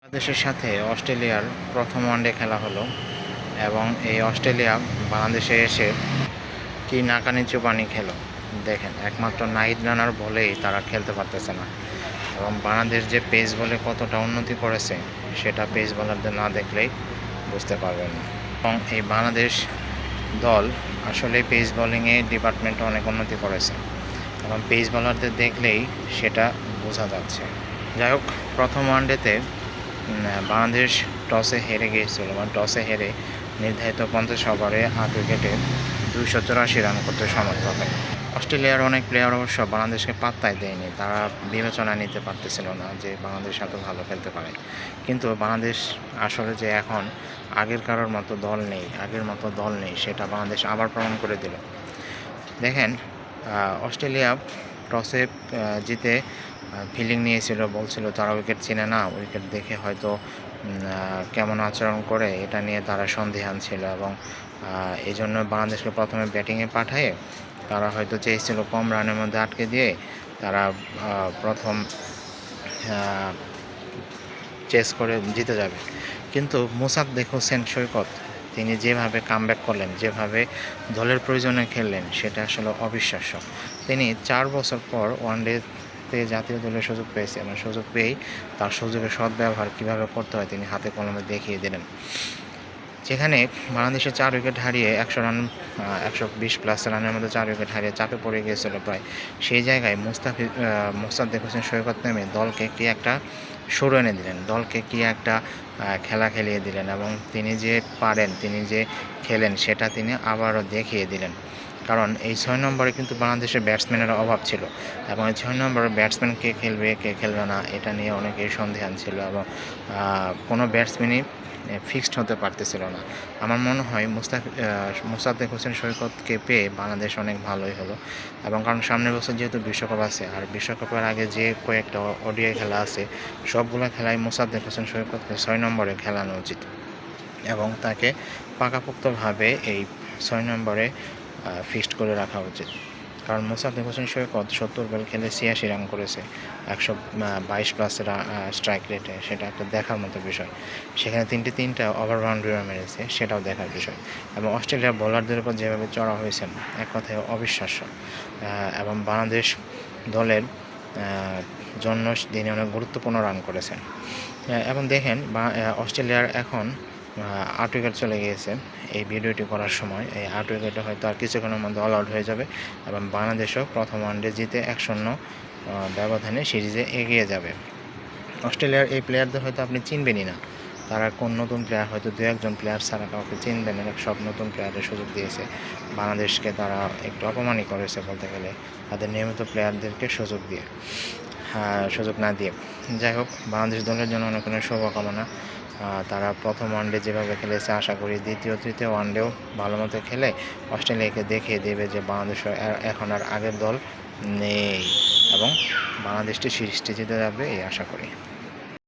বাংলাদেশের সাথে অস্ট্রেলিয়ার প্রথম ওয়ানডে খেলা হলো এবং এই অস্ট্রেলিয়া বাংলাদেশে এসে কি নাকানি চুবানি খেলো দেখেন। একমাত্র নাহিদ রানার বলেই তারা খেলতে পারতেছে না এবং বাংলাদেশ যে পেস বলে কতটা উন্নতি করেছে সেটা পেস বোলারদের না দেখলেই বুঝতে পারবেন না। এবং এই বাংলাদেশ দল আসলে পেস বোলিংয়ে ডিপার্টমেন্টে অনেক উন্নতি করেছে এবং পেস বোলারদের দেখলেই সেটা বোঝা যাচ্ছে। যাই হোক, প্রথম ওয়ানডেতে বাংলাদেশ টসে হেরে গিয়েছিল এবং টসে হেরে নির্ধারিত 50 ওভারে 8 উইকেটে 284 রান করতে সমর্থ হয়। অস্ট্রেলিয়ার অনেক প্লেয়ার অবশ্য বাংলাদেশকে পাত্তাই দেয়নি, তারা বিবেচনা নিতে পারতেছিল না যে বাংলাদেশ এত ভালো খেলতে পারে। কিন্তু বাংলাদেশ আসলে যে এখন আগের মতো দল নেই সেটা বাংলাদেশ আবার প্রমাণ করে দিল। দেখেন, অস্ট্রেলিয়া টসে জিতে ফিল্ডিং নিয়েছিল, বলছিল তারা উইকেট চেনে না, উইকেট দেখে হয়তো কেমন আচরণ করে এটা নিয়ে তারা সন্দিহান ছিল এবং এই জন্য বাংলাদেশকে প্রথমে ব্যাটিংয়ে পাঠিয়ে তারা হয়তো চেয়েছিল কম রানের মধ্যে আটকে দিয়ে তারা প্রথম চেস করে জিতে যাবে। কিন্তু মোসাদ্দেক হোসেন সৈকত তিনি যেভাবে কামব্যাক করলেন, যেভাবে দলের প্রয়োজনে খেললেন, সেটা আসলে অবিশ্বাস্য। তিনি 4 বছর পর ওয়ানডেতে জাতীয় দলের সুযোগ পেয়েছে এবং সুযোগ পেয়েই তার সুযোগের সদ্ব্যবহার কীভাবে করতে হয় তিনি হাতে কলমে দেখিয়ে দিলেন। যেখানে বাংলাদেশে 4 উইকেট হারিয়ে 120+ রানের মধ্যে 4 উইকেট হারিয়ে চাপে পড়ে গিয়েছিল প্রায়, সেই জায়গায় মোসাদ্দেক হোসেন সৈকত নেমে দলকে কি একটা শুরু এনে দিলেন, দলকে কি একটা খেলা খেলিয়ে দিলেন এবং তিনি যে পারেন, তিনি যে খেলেন সেটা তিনি আবারও দেখিয়ে দিলেন। কারণ এই 6 নম্বরে কিন্তু বাংলাদেশের ব্যাটসম্যানের অভাব ছিল এবং এই 6 নম্বরের ব্যাটসম্যান কে খেলবে কে খেলবে না এটা নিয়ে অনেকেই সন্দিহান ছিল এবং কোনো ব্যাটসম্যানই ফিক্সড হতে পারতেছিল না। আমার মনে হয় মোসাদ্দেক হোসেন সৈকতকে পেয়ে বাংলাদেশ অনেক ভালোই হলো এবং কারণ সামনের বছর যেহেতু বিশ্বকাপ আছে আর বিশ্বকাপের আগে যে কয়েকটা ওডিআই খেলা আছে সবগুলো খেলায় মোসাদ্দেক হোসেন সৈকতকে 6 নম্বরে খেলানো উচিত এবং তাকে পাকাপোক্তভাবে এই 6 নম্বরে ফিক্সড করে রাখা উচিত। কারণ মোসাদ্দেক হোসেন সৈকত 70 বল খেলে 86 রান করেছে 122+ স্ট্রাইক রেটে, সেটা একটা দেখার মতো বিষয়। সেখানে তিনটা ওভার বাউন্ডারি মেরেছে, সেটাও দেখার বিষয়। এবং অস্ট্রেলিয়ার বোলারদের উপর যেভাবে চড়া হয়েছেন এক কথায় অবিশ্বাস্য এবং বাংলাদেশ দলের জন্য তিনি অনেক গুরুত্বপূর্ণ রান করেছেন। এবং দেখেন অস্ট্রেলিয়ার এখন 8 উইকেট চলে গিয়েছে এই ভিডিওটি করার সময়। এই 8 উইকেটে হয়তো আর কিছুক্ষণের মধ্যে অল আউট হয়ে যাবে এবং বাংলাদেশও প্রথম ওয়ানডে জিতে 1-0 ব্যবধানে সিরিজে এগিয়ে যাবে। অস্ট্রেলিয়ার এই প্লেয়ারদের হয়তো আপনি চিনবেনই না, তারা কোন নতুন প্লেয়ার, হয়তো 2-1 প্লেয়ার ছাড়া কাউকে চিনবেন না। সব নতুন প্লেয়ারের সুযোগ দিয়েছে বাংলাদেশকে, তারা একটু অপমানই করেছে বলতে গেলে তাদের নিয়মিত প্লেয়ারদেরকে সুযোগ না দিয়ে। যাই হোক, বাংলাদেশ দলের জন্য অনেক অনেক শুভকামনা। তারা প্রথম ওয়ানডে যেভাবে খেলেছে আশা করি দ্বিতীয় তৃতীয় ওয়ানডেও ভালো মতো খেলে অস্ট্রেলিয়াকে দেখিয়ে দেবে যে বাংলাদেশ এখন আর আগের দল নেই এবং বাংলাদেশটি সিরিজটি জিতে যাবে এই আশা করি।